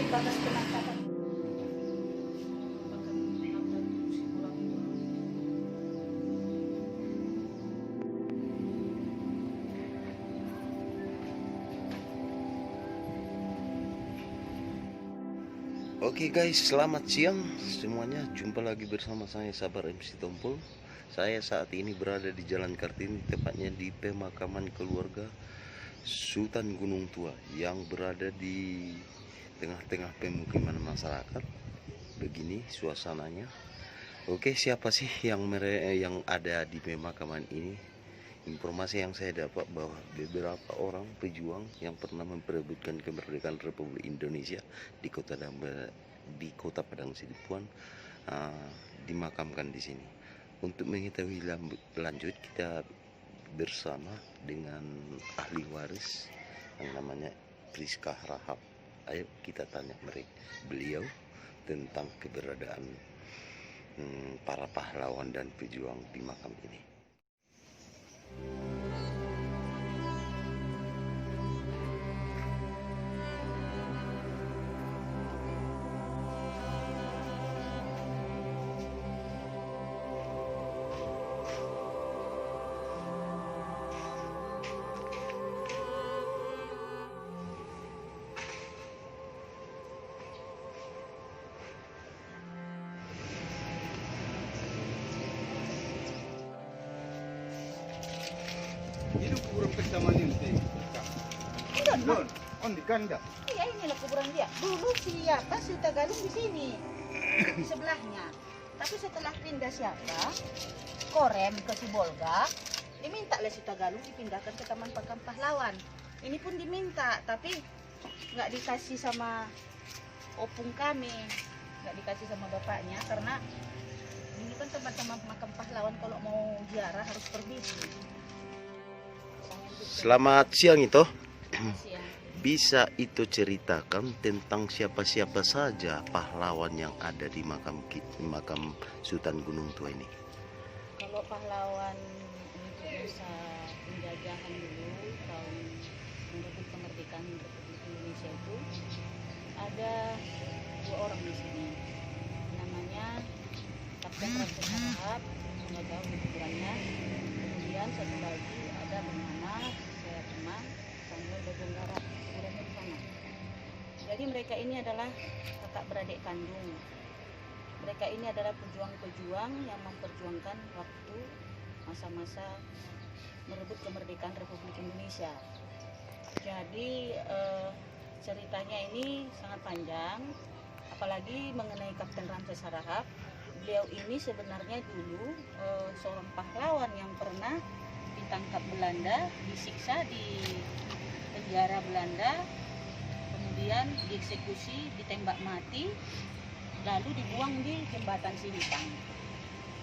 batas penangkapan. Oke guys, selamat siang semuanya. Jumpa lagi bersama saya Sabar MC Tompul. Saya saat ini berada di Jalan Kartini, tepatnya di pemakaman keluarga Sultan Gunung Tua yang berada di tengah-tengah pemukiman masyarakat. Begini suasananya. Oke, siapa sih yang ada di pemakaman ini? Informasi yang saya dapat bahwa beberapa orang pejuang yang pernah memperebutkan kemerdekaan Republik Indonesia di Kota Padang Sidempuan dimakamkan di sini. Untuk mengetahui lanjut, kita bersama dengan ahli waris yang namanya Priska Rahab. Ayo kita tanya beliau tentang keberadaan para pahlawan dan pejuang di makam ini. Ini kuburan pertama nih, Don, on di kandang. iya inilah kuburan dia. Dulu siapa si Tagalung di sini, di sebelahnya. Tapi setelah pindah siapa, Korem ke Sibolga, diminta oleh si Tagalung dipindahkan ke Taman Makam Pahlawan. Ini pun diminta, tapi nggak dikasih sama opung kami, nggak dikasih sama bapaknya karena ini kan tempat-tempat makam pahlawan, kalau mau ziarah harus pergi. Selamat siang itu. Siang. Bisa itu ceritakan tentang siapa-siapa saja pahlawan yang ada di makam Sultan Gunung Tua ini? Kalau pahlawan untuk masa penjajahan dulu, tahun merebut kemerdekaan Republik Indonesia itu ada 2 orang di sini. Namanya Kapten Ramses Harahap, nggak jauh di kuburannya. Kemudian satu lagi ada bernama saya teman Samuel Bebonggara, kuburannya di sana. Jadi mereka ini adalah kakak beradik kandung. Mereka ini adalah pejuang-pejuang yang memperjuangkan waktu masa-masa merebut kemerdekaan Republik Indonesia. Jadi ceritanya ini sangat panjang, apalagi mengenai Kapten Ramses Harahap. Beliau ini sebenarnya dulu seorang pahlawan yang pernah ditangkap Belanda, disiksa di penjara Belanda, kemudian dieksekusi, ditembak mati, lalu dibuang di jembatan Sihitang.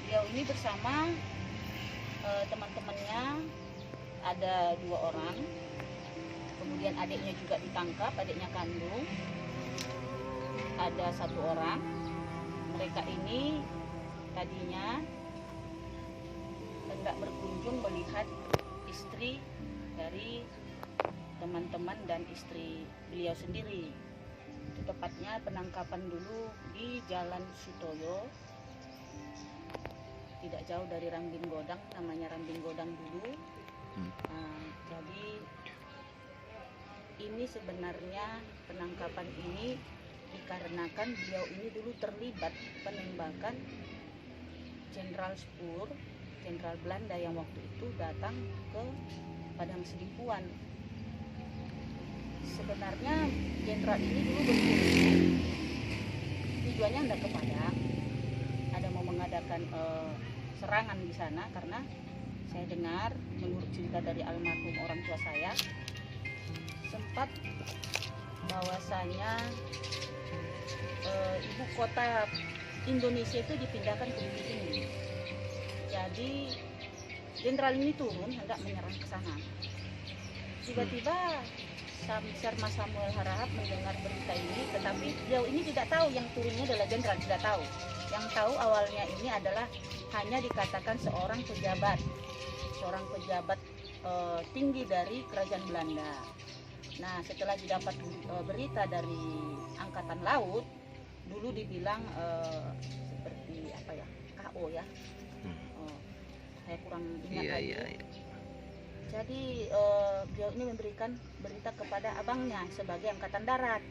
Beliau ini bersama teman-temannya ada 2 orang, kemudian adiknya juga ditangkap, adiknya kandung ada 1 orang. Mereka ini tadinya hendak berkunjung melihat istri dari teman-teman dan istri beliau sendiri. Tepatnya penangkapan dulu di Jalan Sutoyo, tidak jauh dari Rambin Godang, namanya Rambin Godang dulu. Jadi ini sebenarnya penangkapan ini dikarenakan beliau ini dulu terlibat penembakan Jenderal Spoor, Jenderal Belanda yang waktu itu datang ke Padang Sidempuan. Sebenarnya jenderal ini dulu tujuannya hendak ke Padang, ada mau mengadakan serangan di sana, karena saya dengar menurut cerita dari almarhum orang tua saya sempat bahwasanya ibu kota Indonesia itu dipindahkan ke bumi ini. Jadi jenderal ini turun hendak menyerang ke sana. Tiba-tiba Serma Samuel Harahap mendengar berita ini, tetapi beliau ini tidak tahu yang turunnya adalah jenderal, tidak tahu. Yang tahu awalnya ini adalah hanya dikatakan seorang pejabat tinggi dari kerajaan Belanda. Nah, setelah didapat berita dari Angkatan Laut, dulu dibilang seperti apa ya, KO ya. Saya kurang ingat lagi. Iya. Jadi beliau ini memberikan berita kepada abangnya sebagai Angkatan Darat.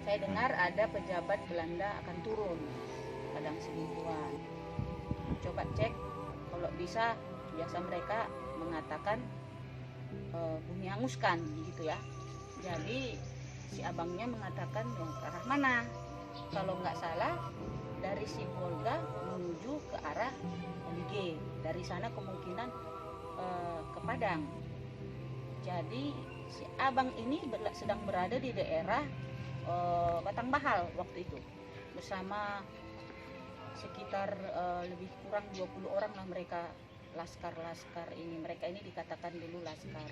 Saya dengar ada pejabat Belanda akan turun Padang Sidimpuan. Coba cek, kalau bisa, biasa mereka mengatakan bumi hanguskan gitu ya. Jadi si abangnya mengatakan ke arah mana? Kalau nggak salah dari Sibolga menuju ke arah Olige. Dari sana kemungkinan ke Padang. Jadi si abang ini sedang berada di daerah Batang Bahal waktu itu bersama sekitar lebih kurang 20 orang lah mereka, laskar ini. Mereka ini dikatakan dulu laskar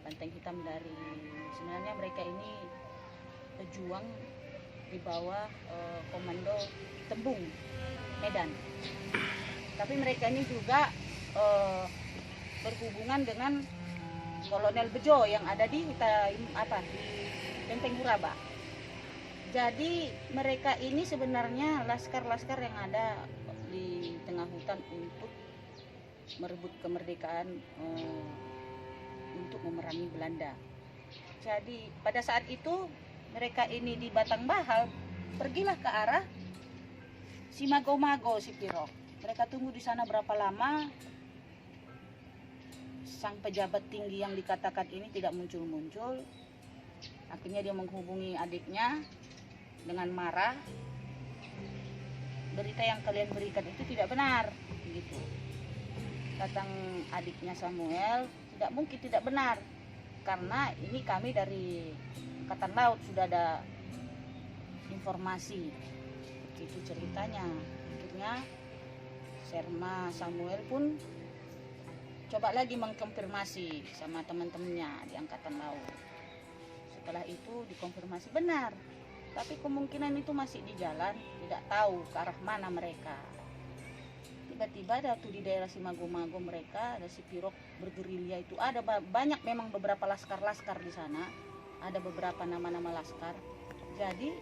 Banteng Hitam dari, sebenarnya mereka ini pejuang di bawah komando Tembung Medan. Tapi mereka ini juga berhubungan dengan Kolonel Bejo yang ada di Lempeng Huraba. Jadi mereka ini sebenarnya laskar-laskar yang ada di tengah hutan untuk merebut kemerdekaan, untuk memerangi Belanda. Jadi pada saat itu mereka ini di Batang Bahal pergilah ke arah Simago-mago Sipirok. Mereka tunggu di sana berapa lama. Sang pejabat tinggi yang dikatakan ini tidak muncul-muncul. Akhirnya dia menghubungi adiknya dengan marah. Berita yang kalian berikan itu tidak benar, begitu. Datang adiknya Samuel, tidak mungkin tidak benar, karena ini kami dari Angkatan Laut sudah ada informasi. Itu ceritanya. Akhirnya Serma Samuel pun coba lagi mengkonfirmasi sama teman-temannya di Angkatan Laut. Setelah itu dikonfirmasi benar, tapi kemungkinan itu masih di jalan, tidak tahu ke arah mana mereka. Tiba-tiba ada tuh di daerah Simago-mago mereka, ada Sipirok bergerilya itu, ada banyak memang beberapa laskar-laskar di sana, ada beberapa nama-nama laskar. Jadi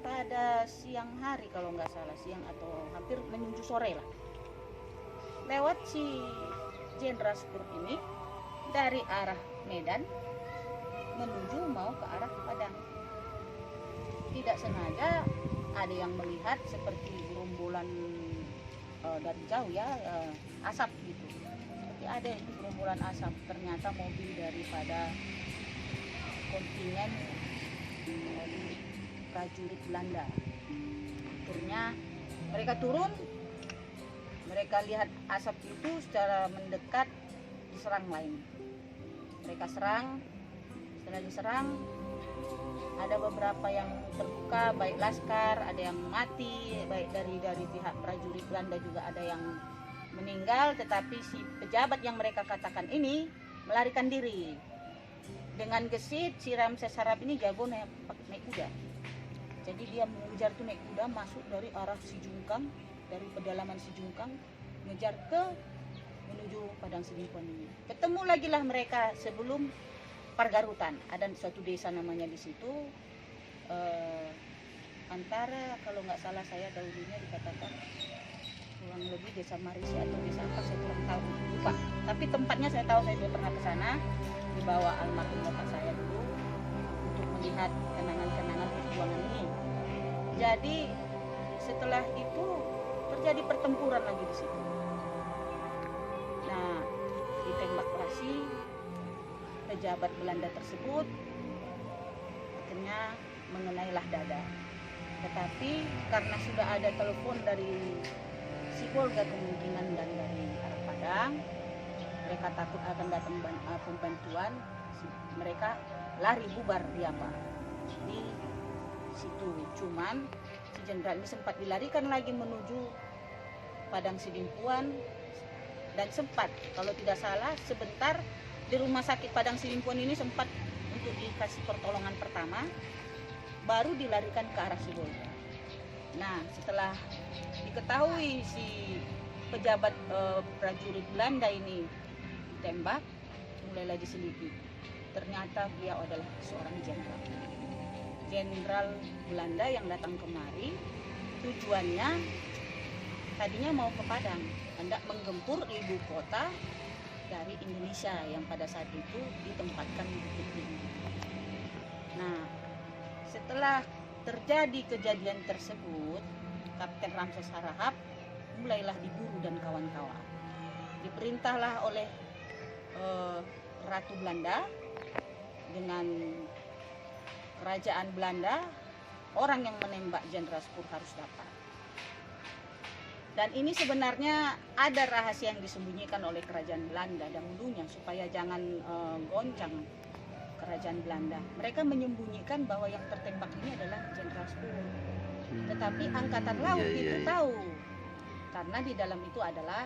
pada siang hari kalau nggak salah, siang atau hampir menuju sore lah, lewat si Jenderal Spur ini dari arah Medan menuju mau ke arah Padang. Tidak sengaja ada yang melihat seperti gerombolan dari jauh ya, asap gitu. Seperti ada itu gerombolan asap, ternyata mobil daripada kontingen prajurit Belanda. Akhirnya mereka turun, mereka lihat asap itu secara mendekat, diserang lain. Mereka serang, setelah diserang ada beberapa yang terluka, baik laskar, ada yang mati, baik dari pihak prajurit Belanda juga ada yang meninggal. Tetapi si pejabat yang mereka katakan ini melarikan diri. Dengan gesit, si Ramses Harap ini jago naik kuda. Jadi dia mengejar tuh naik kuda, masuk dari arah Sijungkang, dari pedalaman Sijungkang, ngejar menuju Padang Sidimpuan ini. Ketemu lagi lah mereka sebelum Pargarutan. Ada suatu desa namanya di situ, antara kalau nggak salah saya dahulunya dikatakan kurang lebih desa Marisi atau desa apa, saya kurang tahu, lupa. Tapi tempatnya saya tahu, saya sudah pernah ke sana dibawa almarhum bapak saya dulu untuk melihat kenangan-kenangan perjuangan ini. Jadi setelah itu terjadi pertempuran lagi di situ. Nah, ditembak lagi pejabat Belanda tersebut, akhirnya mengenailah dada. Tetapi karena sudah ada telepon dari Sibolga kemungkinan dan dari arah Padang, mereka takut akan datang pembantuan, mereka lari bubar di situ. Cuman si jenderal ini sempat dilarikan lagi menuju Padang Sidimpuan, dan sempat, kalau tidak salah, sebentar di rumah sakit Padang Sidimpuan ini sempat untuk dikasih pertolongan pertama, baru dilarikan ke arah Sibolga. Nah, setelah diketahui si pejabat prajurit Belanda ini ditembak, mulailah diselidiki. Ternyata beliau adalah seorang jenderal Belanda yang datang kemari. Tujuannya tadinya mau ke Padang, hendak menggempur ibu kota dari Indonesia yang pada saat itu ditempatkan di Bukit Tinggi. Nah, setelah terjadi kejadian tersebut, Kapten Ramses Harahap mulailah diburu dan kawan-kawan. Diperintahlah oleh Ratu Belanda dengan kerajaan Belanda, orang yang menembak Jenderal Spoor harus dapat. Dan ini sebenarnya ada rahasia yang disembunyikan oleh kerajaan Belanda dahulunya supaya jangan goncang kerajaan Belanda. Mereka menyembunyikan bahwa yang tertembak ini adalah Jenderal Spoor. Tetapi Angkatan Laut itu tahu, karena di dalam itu adalah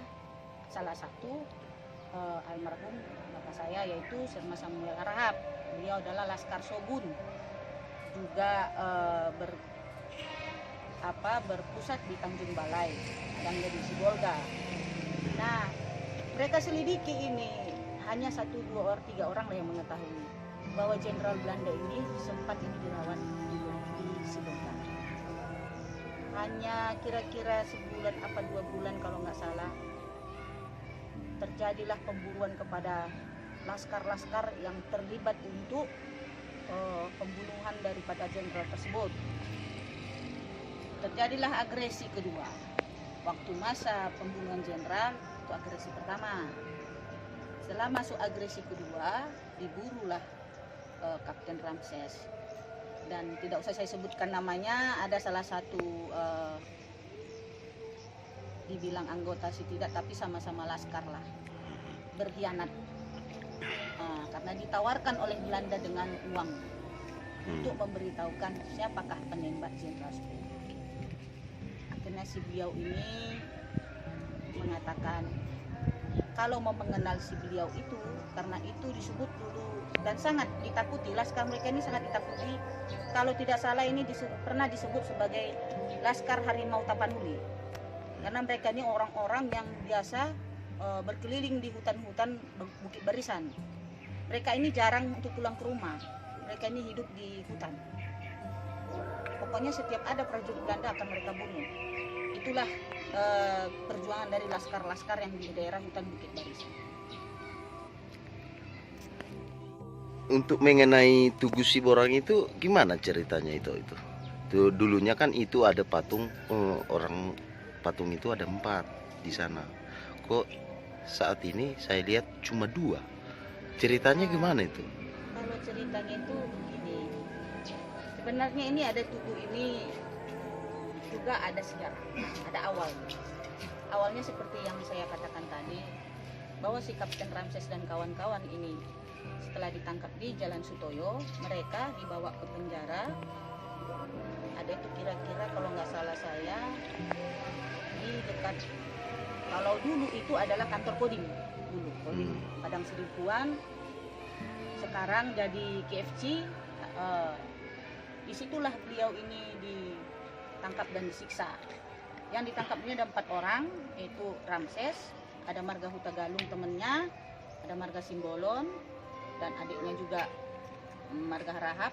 salah satu almarhum bapak saya, yaitu Serma Samuel Harahap. Beliau adalah Laskar Shogun, juga berpusat di Tanjung Balai dan di Sibolga. Nah, mereka selidiki ini, hanya 1, 2, 3 orang lah yang mengetahui bahwa Jenderal Belanda ini sempat ini dirawat di Sibolga. Hanya kira-kira sebulan 2 bulan kalau nggak salah, terjadilah pemburuan kepada laskar-laskar yang terlibat untuk pembunuhan daripada jenderal tersebut. Terjadilah agresi kedua. Waktu masa pembunuhan jenderal itu agresi pertama. Setelah masuk agresi kedua, diburulah Kapten Ramses. Dan tidak usah saya sebutkan namanya, ada salah satu dibilang anggota sih tidak, tapi sama-sama laskar lah, berkhianat karena ditawarkan oleh Belanda dengan uang untuk memberitahukan siapakah penembak Jenderal Spoor. Akhirnya si beliau ini mengatakan kalau mau mengenal si beliau itu, karena itu disebut dulu dan sangat ditakuti, laskar mereka ini sangat ditakuti. Kalau tidak salah ini pernah disebut sebagai Laskar Harimau Tapanuli, karena mereka ini orang-orang yang biasa berkeliling di hutan-hutan Bukit Barisan. Mereka ini jarang untuk pulang ke rumah, mereka ini hidup di hutan. Pokoknya setiap ada prajurit Belanda akan mereka bunuh. Itulah perjuangan dari laskar-laskar yang di daerah hutan Bukit Barisan. Untuk mengenai Tugu Siborang itu gimana ceritanya itu? Tuh, dulunya kan itu ada patung patung itu ada 4 di sana. Kok saat ini saya lihat cuma 2. Ceritanya gimana itu? Kalau ceritanya itu begini. Sebenarnya ini ada tugu ini juga ada sejarah, ada awalnya. Awalnya seperti yang saya katakan tadi, bahwa si Kapten Ramses dan kawan-kawan ini setelah ditangkap di Jalan Sutoyo, mereka dibawa ke penjara. Ada itu kira-kira kalau nggak salah saya di dekat, kalau dulu itu adalah kantor Kodim dulu, Kodim Padang Seribuan, sekarang jadi KFC. Disitulah beliau ini ditangkap dan disiksa. Yang ditangkap ini ada 4 orang, yaitu Ramses, ada Marga Huta Galung temennya, ada Marga Simbolon, dan adiknya juga Marga Harahap,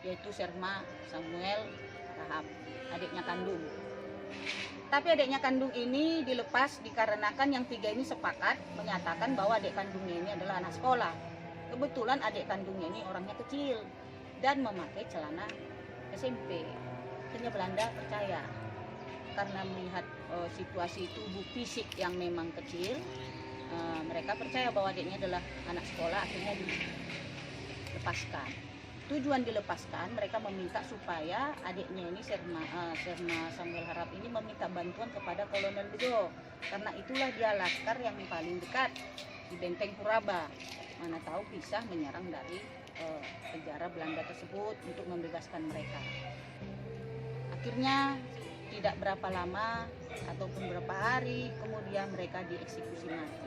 yaitu Serma Samuel Harahap, adiknya kandung. Tapi adiknya kandung ini dilepas dikarenakan yang 3 ini sepakat menyatakan bahwa adik kandungnya ini adalah anak sekolah. Kebetulan adik kandungnya ini orangnya kecil dan memakai celana SMP. Akhirnya Belanda percaya, karena melihat situasi tubuh fisik yang memang kecil, mereka percaya bahwa adiknya adalah anak sekolah. Akhirnya dilepaskan. Tujuan dilepaskan, mereka meminta supaya adiknya ini Serma Samuel Harahap ini meminta bantuan kepada Kolonel Bejo, karena itulah dia laskar yang paling dekat di Benteng Puraba. Mana tahu bisa menyerang dari penjara Belanda tersebut untuk membebaskan mereka. Akhirnya tidak berapa lama ataupun berapa hari kemudian mereka dieksekusi mati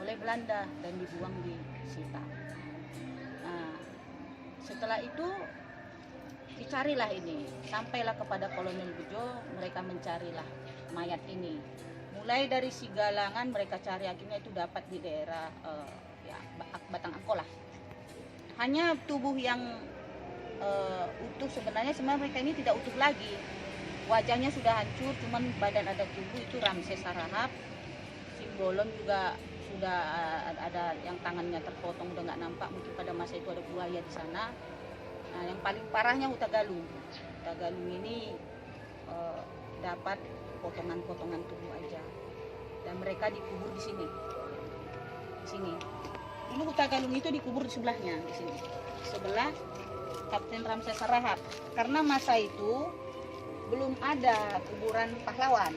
oleh Belanda dan dibuang di Sita. Nah, setelah itu dicarilah ini, sampailah kepada Kolonel Bejo, mereka mencarilah mayat ini. Mulai dari Sigalangan mereka cari, akhirnya itu dapat di daerah batang angko lah. Hanya tubuh yang utuh, sebenarnya mereka ini tidak utuh lagi. Wajahnya sudah hancur, cuman badan ada tubuh, itu Ramses Sarahap. Simbolon juga sudah ada yang tangannya terpotong, udah nggak nampak, mungkin pada masa itu ada buaya di sana. Nah, yang paling parahnya Hutagalung. Hutagalung ini dapat potongan-potongan tubuh aja, dan mereka dikubur di sini. Di sini. Dulu Hutagalung itu dikubur di sebelahnya, di sini. Sebelah Kapten Ramses Sarahap. Karena masa itu belum ada kuburan pahlawan.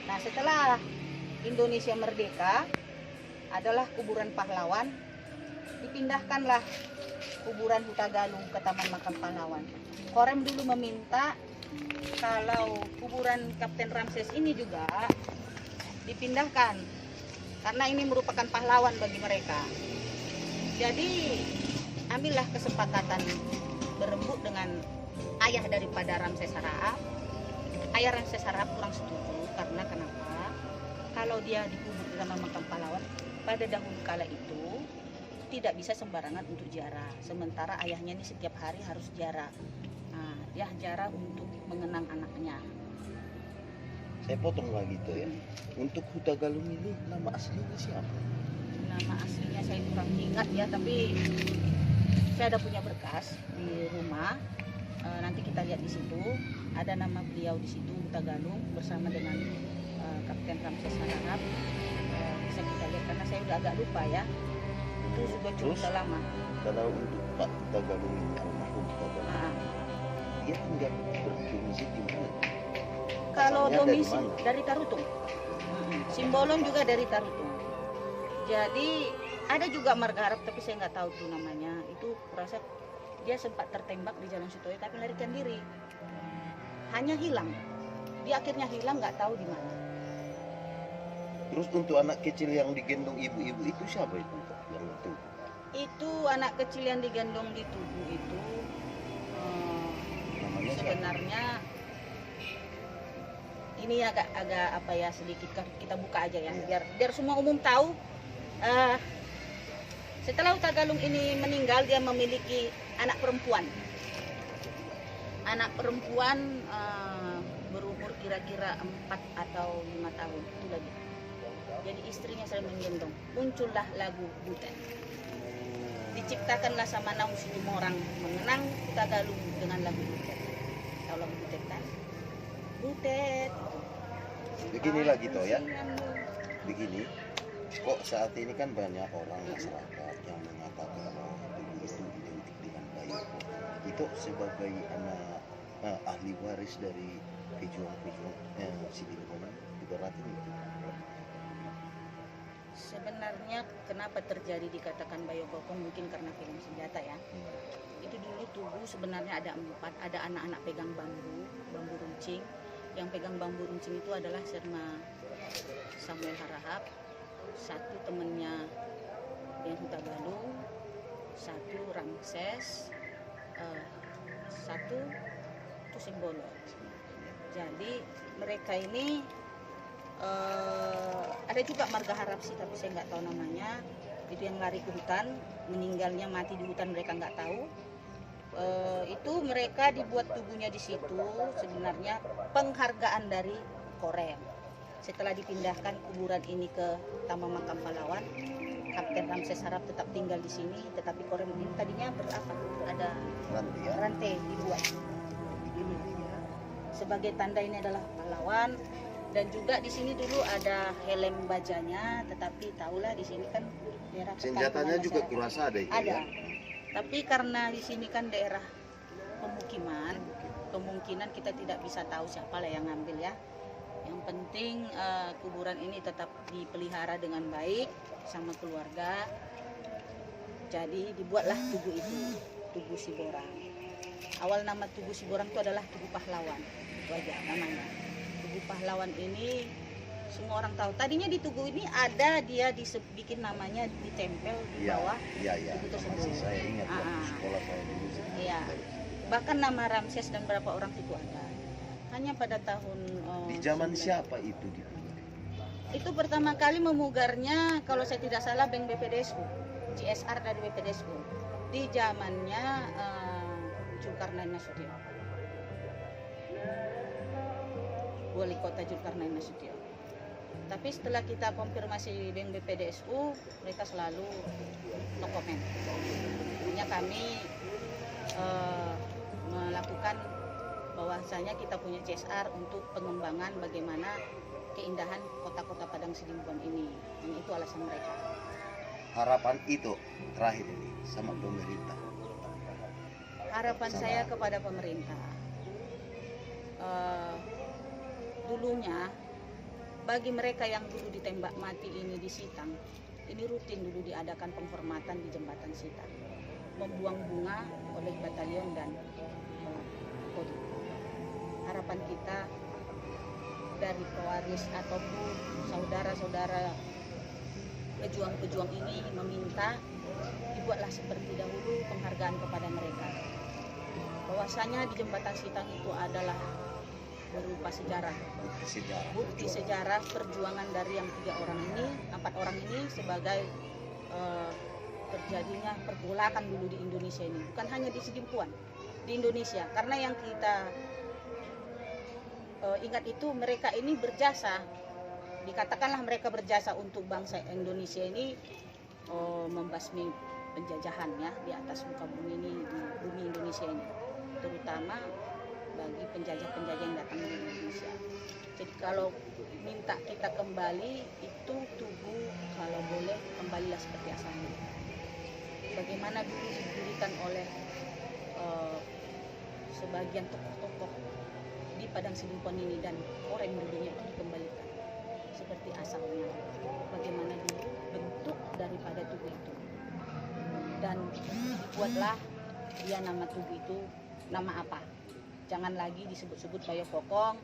Nah, setelah Indonesia merdeka, adalah kuburan pahlawan, dipindahkanlah kuburan Hutagalung ke Taman Makam Pahlawan. Korem dulu meminta kalau kuburan Kapten Ramses ini juga dipindahkan, karena ini merupakan pahlawan bagi mereka. Jadi ambillah kesepakatan berembuk dengan ayah daripada Ramses Sarahap. Ayah Ramses Sarahap kurang setuju, karena kenapa? Kalau dia dikubur di Taman Makam Pahlawan, pada dahulu kala itu tidak bisa sembarangan untuk ziarah. Sementara ayahnya ini setiap hari harus ziarah. Nah, dia ziarah untuk mengenang anaknya. Saya potong lagi tuh ya. Untuk Hutagalung ini nama aslinya siapa? Nama aslinya saya kurang ingat ya, tapi saya ada punya berkas di rumah. Nanti kita lihat di situ ada nama beliau di situ, Hutagalung, bersama dengan Kapten Ramses Sarahap. Bisa kita lihat, karena saya udah agak lupa ya. Itu juga cukup lama. Kalau untuk Pak Hutagalung ini, almarhum Hutagalung, dia tinggal berdomisili di mana? Kalau Asalnya domisili dari Tarutung. Simbolon juga dari Tarutung. Jadi ada juga Margaharap, tapi saya nggak tahu tuh namanya. Itu kurasa dia sempat tertembak di Jalan Sutoyo, tapi larikan diri. Hanya hilang. Dia akhirnya hilang, nggak tahu di mana. Terus untuk anak kecil yang digendong ibu-ibu itu siapa itu Pak? Yang itu? Itu anak kecil yang digendong di tubuh itu Namanya siapa? sebenarnya ini agak apa ya, sedikit kita buka aja ya, biar semua umum tahu. Setelah Hutagalung ini meninggal, dia memiliki anak perempuan. Anak perempuan berumur kira-kira 4 atau 5 tahun itu lagi. Jadi istrinya sering menggendong. Muncullah lagu Butet. Diciptakanlah sama Naus Lumorang mengenang Hutagalung dengan lagu Butet. Tahu lagu Butet kan? Butet. Begini lagi toh ya. Begini. Kok saat ini kan banyak orang masyarakat yang mengatakan bahwa tubuh itu identik dengan bayi. Itu sebagai anak ahli waris dari pejuang-pejuang Sidingono diberatin gitu. Sebenarnya kenapa terjadi dikatakan Bayokokong, mungkin karena film senjata ya. Itu dulu tubuh sebenarnya ada 4, ada anak-anak pegang bambu runcing. Yang pegang bambu runcing itu adalah Serma Samuel Harahap, satu temennya yang Hutagalung, satu Ramses, satu itu Simbolon. Jadi mereka ini ada juga Margaharap sih, tapi saya nggak tahu namanya. Itu yang lari ke hutan, meninggalnya mati di hutan, mereka nggak tahu. Itu mereka dibuat tubuhnya di situ sebenarnya penghargaan dari Korem. Setelah dipindahkan kuburan ini ke Taman Makam Pahlawan, Kapten Ramses Sarahap tetap tinggal di sini, tetapi Korem ini tadinya ada rantai dibuat ini sebagai tanda ini adalah pahlawan. Dan juga di sini dulu ada helm bajanya, tetapi tahulah di sini kan daerah senjatanya juga kurasa ada itu ada. ya. Tapi karena di sini kan daerah pemukiman, kemungkinan kita tidak bisa tahu siapa lah yang ngambil ya. Yang penting kuburan ini tetap dipelihara dengan baik sama keluarga. Jadi dibuatlah tugu itu, Tugu Siborang. Awal nama Tugu Siborang itu adalah Tugu Pahlawan, itu aja namanya. Tugu Pahlawan ini semua orang tahu. Tadinya di Tugu ini ada dia dibikin namanya, ditempel di bawah. Iya. Tugu tersebut. Masih saya ingat waktu sekolah saya dulu. Iya. Bahkan nama Ramses dan beberapa orang itu ada. Hanya pada tahun di zaman siapa itu Itu pertama kali memugarnya kalau saya tidak salah Bank BPDSU, CSR dari BPDSU di zamannya Zulkarnain Nasution, wali kota Zulkarnain Nasution. Tapi setelah kita konfirmasi Bank BPDSU, mereka selalu no comment. Hanya kami melakukan bahwasanya kita punya CSR untuk pengembangan bagaimana keindahan kota-kota Padang Sidimpuan ini. Dan itu alasan mereka. Harapan itu terakhir ini sama pemerintah. Harapan saya kepada pemerintah, dulunya bagi mereka yang dulu ditembak mati ini di Sitang, ini rutin dulu diadakan penghormatan di jembatan Sitang, membuang bunga oleh batalion dan Kodim. Harapan kita dari pewaris ataupun saudara-saudara pejuang-pejuang ini meminta dibuatlah seperti dahulu penghargaan kepada mereka, bahwasanya di jembatan Sitang itu adalah berupa sejarah, bukti sejarah perjuangan dari yang 4 orang ini sebagai terjadinya pergolakan dulu di Indonesia ini, bukan hanya di Sidimpuan, di Indonesia. Karena yang kita ingat itu mereka ini berjasa, dikatakanlah mereka berjasa untuk bangsa Indonesia ini membasmi penjajahan ya di atas muka bumi ini, di bumi Indonesia ini, terutama bagi penjajah-penjajah yang datang di Indonesia. Jadi kalau minta kita kembali itu tubuh kalau boleh kembalilah seperti asalnya. Bagaimana dulu didirikan oleh sebagian tokoh-tokoh di Padang Sidimpuan ini dan orang dulunya itu dikembalikan seperti asalnya. Bagaimana dulu bentuk daripada tubuh itu. Dan dibuatlah dia nama tubuh itu nama apa. Jangan lagi disebut-sebut Bayo Kokong,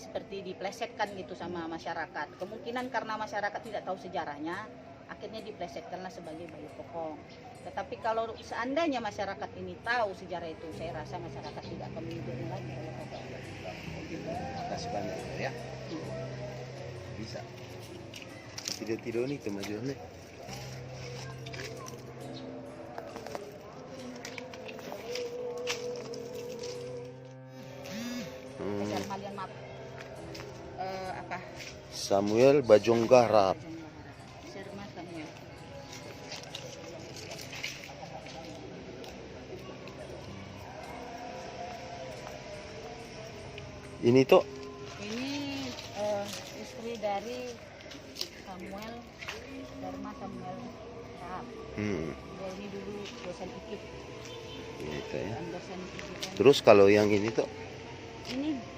seperti diplesetkan gitu sama masyarakat. Kemungkinan karena masyarakat tidak tahu sejarahnya, akhirnya diplesetkanlah sebagai Bayo Kokong. Tetapi kalau seandainya masyarakat ini tahu sejarah itu, saya rasa masyarakat tidak akan menyebutnya lagi Bayo Kokong. Terima kasih banyak ya. Bisa. Tidak nih kemajuannya. Maaf. Apa? Samuel Bajonggarap. Serma Samuel. Ini tuh Ini istri dari Samuel, Dharma Samuel Rahab. Dia ini dulu dosen IKIP. gitu ya. Dosen IKIP. Terus kalau yang ini tuh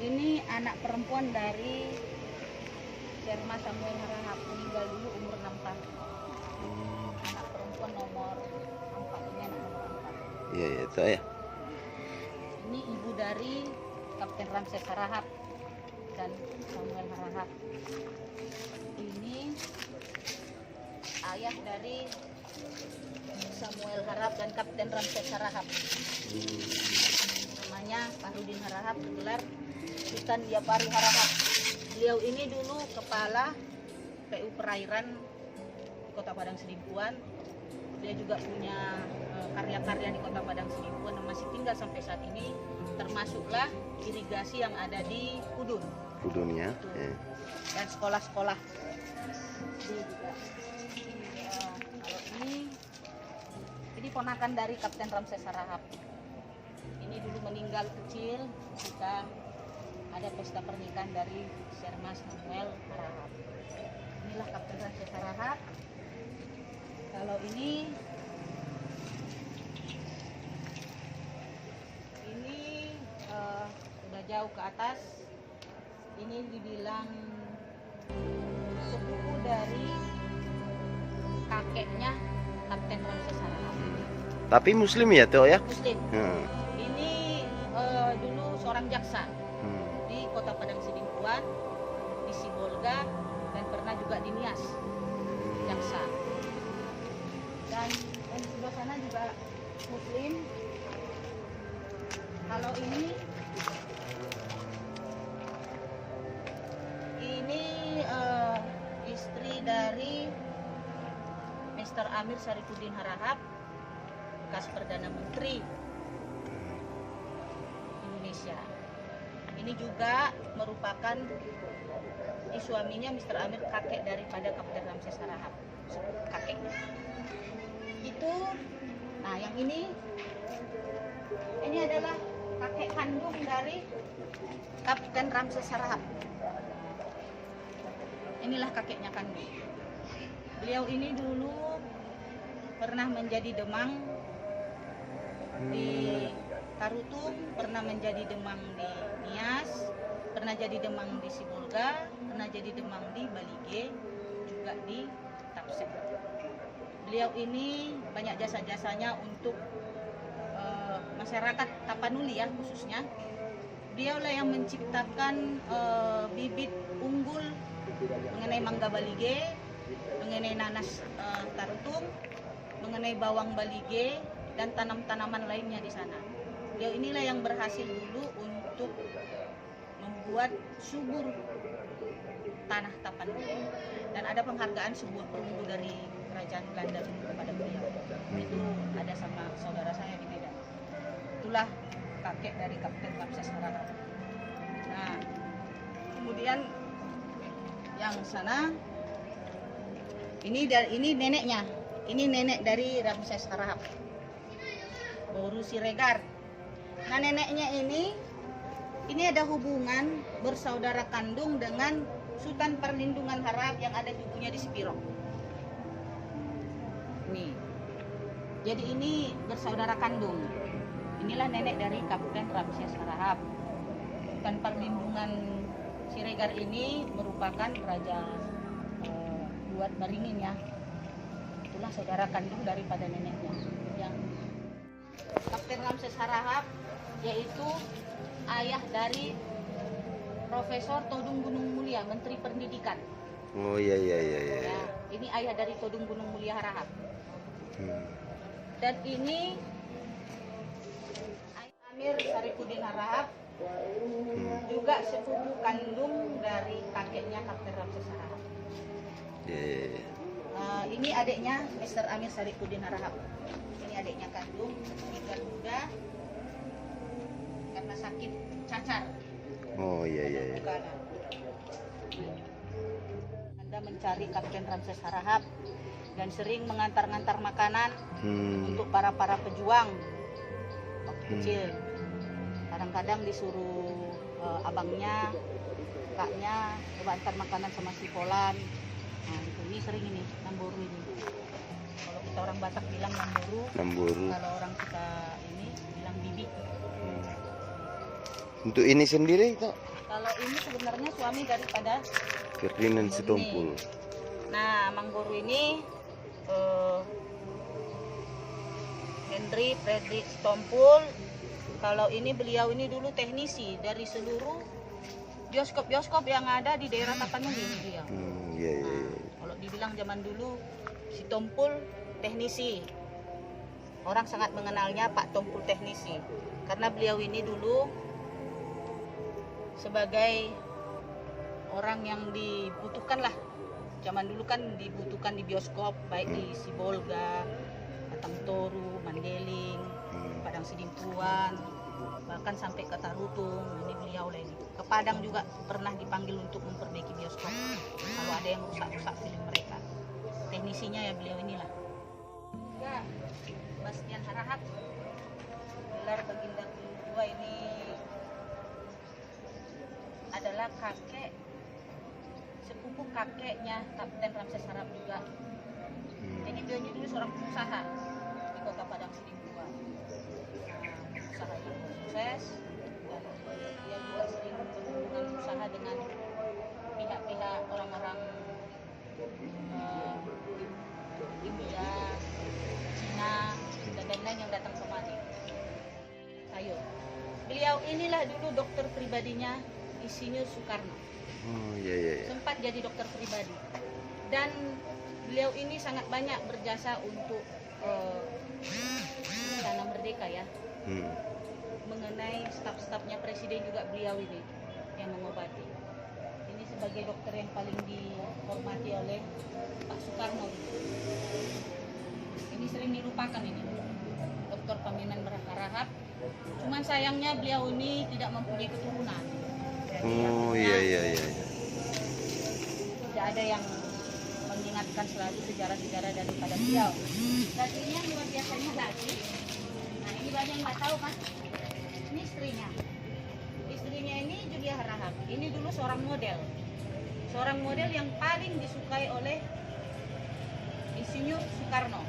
Ini anak perempuan dari Sherma Samuel Rahab, meninggal dulu umur 6 tahun. Anak perempuan nomor 4, ini anak nomor 4. Iya itu ya. Ini ibu dari Kapten Ramses Harahap dan Samuel Harahap. Ini ayah dari Samuel Harahap dan Kapten Ramses Harahap. Namanya Fahrudin Harahap, bergelar Sultan Diapari Harahap. Beliau ini dulu kepala PU Perairan di Kota Padang Sidimpuan. Dia juga punya karya-karya di Kota Padang Sidimpuan yang masih tinggal sampai saat ini, termasuklah irigasi yang ada di Kudun. Kudunnya. Ya. Dan sekolah-sekolah. Dia juga. Kalau ini ponakan dari Kapten Ramses Harahap. Ini dulu meninggal kecil ketika ada pesta pernikahan dari Sherma Samuel Harahap. Inilah Kapten Ramses Harahap. Kalau ini udah jauh ke atas. Ini dibilang sepupu dari kakeknya Kapten Ramses Harahap. Tapi Muslim ya tuh ya? Muslim. Ini dulu seorang jaksa di Kota Padang Sidimpuan, di Sibolga, dan pernah juga di Nias, jaksa. Dan di sebelah sana juga Muslim. Kalau ini Amir Syarifuddin Harahap, bekas Perdana Menteri Indonesia. Ini juga merupakan suaminya Mr. Amir, kakek daripada Kapten Ramses Harahap, kakeknya. Itu, nah yang ini adalah kakek kandung dari Kapten Ramses Harahap. Inilah kakeknya kandung. Beliau ini dulu pernah menjadi demang di Tarutung, pernah menjadi demang di Nias, pernah jadi demang di Sibolga, pernah jadi demang di Balige, juga di Tapsek. Beliau ini banyak jasa-jasanya untuk masyarakat Tapanuli ya khususnya. Dialah yang menciptakan bibit unggul mengenai mangga Balige, mengenai nanas Tarutung, mengenai bawang Balige, dan tanam-tanaman lainnya di sana. Beliau inilah yang berhasil dulu untuk membuat subur tanah Tapanuli, dan ada penghargaan sebuah perunggu dari kerajaan Belanda dulu kepada beliau. Itu ada sama saudara saya di Medan. Itulah kakek dari Kapten Ramses Harahap. Nah, kemudian yang sana ini neneknya. Ini nenek dari Ramses Harahap, Boru Siregar. Nah, neneknya ini ada hubungan bersaudara kandung dengan Sultan Perlindungan Harahap yang ada cucunya di Sipiro. Nih. Jadi ini bersaudara kandung. Inilah nenek dari Kapten Ramses Harahap. Sultan Perlindungan Siregar ini merupakan raja buat Baringin ya. Itulah saudara kandung daripada neneknya. Yang Kapten Ramses Harahap yaitu ayah dari Profesor Todung Gunung Mulia, Menteri Pendidikan. Oh iya. Ya, ini ayah dari Todung Gunung Mulia Harahap. Dan ini Amir Syarifuddin Harahap, juga sepupu kandung dari kakeknya Kapten Ramses Harahap. Ini adiknya Mr. Amir Syarifuddin Harahap. Ini adiknya kandung, meninggal muda karena sakit cacar. Oh iya. Anda mencari Kapten Ramses Harahap dan sering mengantar-ngantar makanan untuk para pejuang waktu kecil. Kadang-kadang disuruh abangnya, kakaknya coba antar makanan sama si Polan. Nah, ini sering ini, Namboru ini. Kalau kita orang Batak bilang Namboru. Kalau orang kita ini bilang Bibi. Untuk ini sendiri itu? Kalau ini sebenarnya suami daripada Ferdinand Sitompul. Nah, Mangguru ini Henry Frederick Sitompul. Kalau ini beliau ini dulu teknisi dari seluruh bioskop-bioskop yang ada di daerah Tapanuli beliau. Kalau dibilang zaman dulu Sitompul teknisi, orang sangat mengenalnya Pak Tompul teknisi, karena beliau ini dulu sebagai orang yang dibutuhkan lah. Zaman dulu kan dibutuhkan di bioskop, baik di Sibolga, Batang Toru, Mandeling, Padang Sidimpuan, bahkan sampai ke Tarutung. Ini beliau lah ini. Ke Padang juga pernah dipanggil untuk memperbaiki bioskop kalau ada yang rusak-rusak film mereka. Teknisinya ya beliau inilah. Ya, Bastian Harahap, gelar Baginda kedua ini adalah kakek, sepupu kakeknya Kapten Ramses Harahap juga. Jadi beliau ini dulu seorang pengusaha di kota Padang Sidimpuan. Usaha yang sukses, dan dia juga sering berhubungan usaha dengan pihak-pihak orang-orang India, Cina, dan lain-lain yang datang kemari. Ayo, beliau inilah dulu dokter pribadinya Insinyur Soekarno. Oh iya. Sempat jadi dokter pribadi, dan beliau ini sangat banyak berjasa untuk Istana Merdeka ya. Mengenai staf-stafnya presiden juga beliau ini yang mengobati. Ini sebagai dokter yang paling dihormati oleh Pak Soekarno. Ini sering dilupakan ini, Dr. Paminan Harahap. Cuman sayangnya beliau ini tidak mempunyai keturunan. Oh iya iya iya. Tidak ada yang mengingatkan selalu sejarah-sejarah daripada beliau. Dagingnya luar biasanya daging. Nah ini banyak yang nggak tahu kan. Ini istrinya. Istrinya ini Julia Harahap. Ini dulu seorang model. Seorang model yang paling disukai oleh Insinyur Soekarno.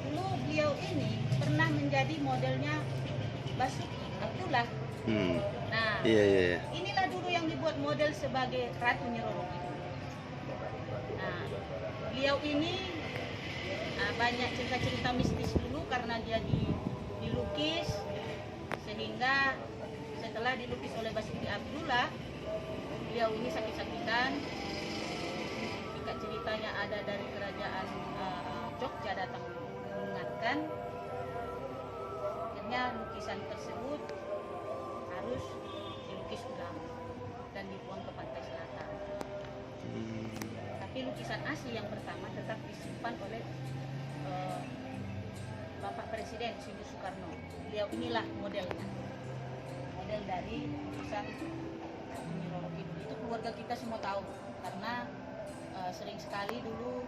Dulu beliau ini pernah menjadi modelnya Basuki Abdullah. Nah, Iya iya iya. inilah dulu yang dibuat model sebagai Ratu Nyiroro itu. Nah, beliau ini banyak cerita-cerita mistis dulu karena dia dilukis, sehingga setelah dilukis oleh Basuki Abdullah, beliau ini sakit-sakitan. Jika ceritanya ada dari kerajaan Jogja datang mengingatkan, akhirnya lukisan tersebut harus dilukis ulang dan dibuang ke pantai selatan. Tapi lukisan asli yang pertama tetap disimpan oleh Bapak Presiden Insinyur Soekarno. Beliau inilah modelnya, model dari lukisan Nyiroro Kidul. Itu keluarga kita semua tahu karena sering sekali dulu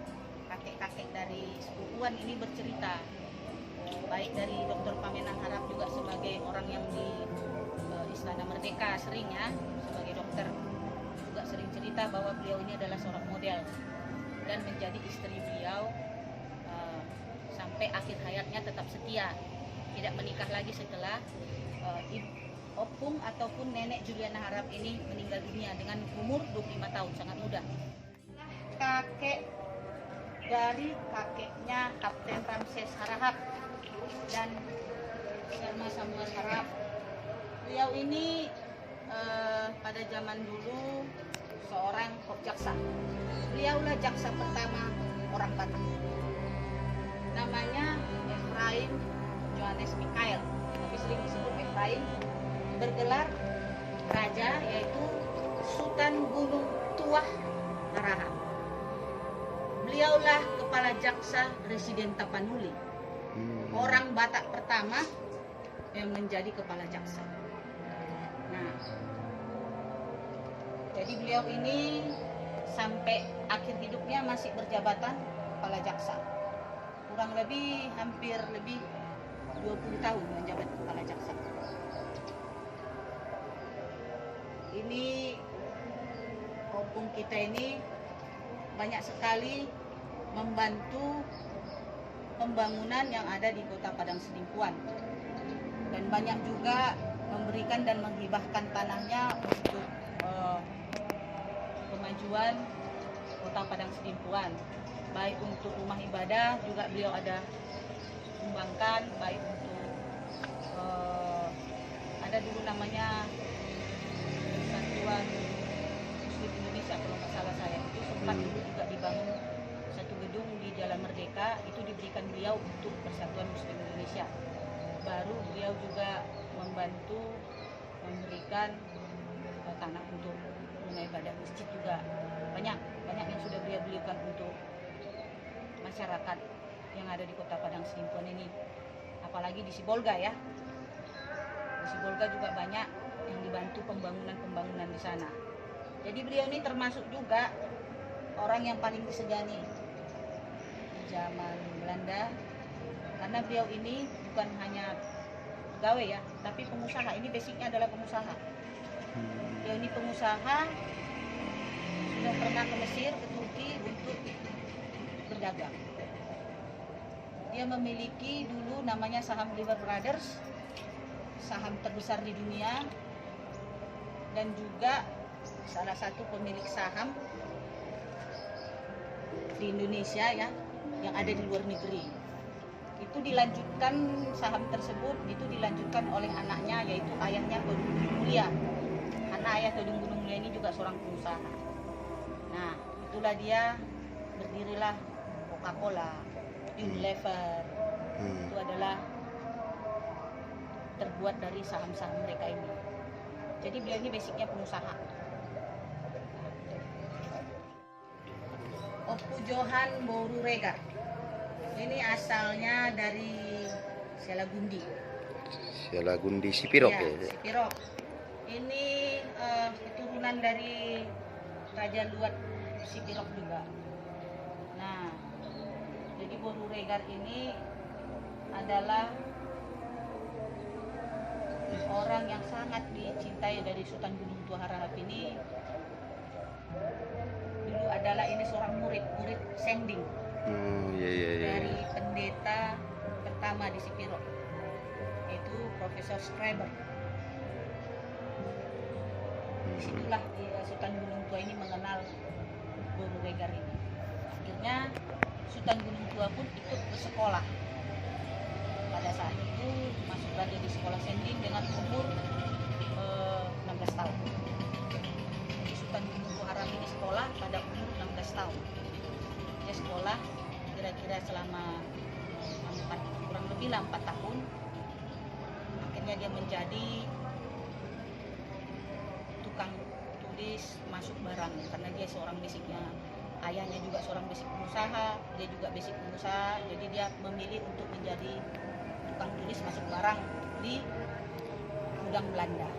kakek-kakek dari sepupuan ini bercerita, baik dari Dr. Paminan Harahap juga sebagai orang yang di Istana Merdeka sering ya, sebagai dokter juga sering cerita bahwa beliau ini adalah seorang model dan menjadi istri beliau sampai akhir hayatnya tetap setia, tidak menikah lagi setelah opung ataupun nenek Juliana Harahap ini meninggal dunia dengan umur 25 tahun, sangat muda. Kakek dari kakeknya Kapten Ramses Harahap dan Sherma Samuel Harahap. Beliau ini pada zaman dulu seorang jaksa. Beliaulah jaksa pertama orang Batak. Namanya Ephraim Johannes Mikael, tapi sering disebut Ephraim. Bergelar raja, yaitu Sultan Gunung Tuah Harahap. Beliaulah kepala jaksa Residen Tapanuli, orang Batak pertama yang menjadi kepala jaksa. Nah, jadi beliau ini sampai akhir hidupnya masih berjabatan kepala jaksa. Kurang lebih hampir lebih 20 tahun menjabat kepala jaksa. Ini opung kita ini banyak sekali membantu pembangunan yang ada di Kota Padang Sidimpuan, dan banyak juga memberikan dan menghibahkan tanahnya untuk kemajuan Kota Padang Sidimpuan, baik untuk rumah ibadah juga beliau ada sumbangkan, baik untuk ada dulu namanya Persatuan Muslim Indonesia kalau nggak salah saya, itu sempat dulu juga dibangun satu gedung di Jalan Merdeka, itu diberikan beliau untuk Persatuan Muslim Indonesia. Baru beliau juga membantu memberikan tanah untuk rumah ibadah, masjid juga banyak yang sudah beliau belikan untuk masyarakat yang ada di Kota Padang Sidimpuan ini, apalagi di Sibolga ya. Di Sibolga juga banyak yang dibantu pembangunan di sana. Jadi beliau ini termasuk juga orang yang paling disegani di zaman Belanda, karena beliau ini bukan hanya pegawai ya, tapi pengusaha. Ini basicnya adalah pengusaha. Beliau ini pengusaha, sudah pernah ke Mesir, ke Turki untuk berdagang. Dia memiliki dulu namanya saham Lever Brothers, saham terbesar di dunia, dan juga salah satu pemilik saham di Indonesia ya, yang ada di luar negeri. Itu dilanjutkan, saham tersebut itu dilanjutkan oleh anaknya, yaitu ayahnya Todung Gunung Mulia. Anak ayah Todung Gunung Mulia ini juga seorang pengusaha. Nah, itulah dia berdirilah Coca-Cola, Unilever. Itu adalah terbuat dari saham-saham mereka ini. Jadi beliau ini basicnya pengusaha. Opu Johan Boru Regar. Ini asalnya dari Selagundi. Selagundi Sipirok Iya, ya. Sipirok. Ini keturunan dari Raja Luat Sipirok juga. Nah, jadi Boru Regar ini adalah orang yang sangat dicintai dari Sultan Gunung Tua Harahap ini. Dulu adalah ini seorang murid Sending Iya. dari pendeta pertama di Sipirok, yaitu Profesor Schreiber. Disitulah Sultan Gunung Tua ini mengenal Boru Regar ini. Akhirnya Sultan Gunung Tua pun ikut bersekolah. Pada saat itu masuk berada di sekolah Sending dengan umur 16 tahun. Jadi Sultan Gunung Tua Harahap ini sekolah pada umur 16 tahun. Dia sekolah kira-kira selama kurang lebih 4 tahun. Akhirnya dia menjadi tukang tulis masuk barang karena dia seorang basicnya, ayahnya juga seorang basic pengusaha, dia juga basic pengusaha, jadi dia memilih untuk menjadi tukang tulis masuk barang di gudang Belanda.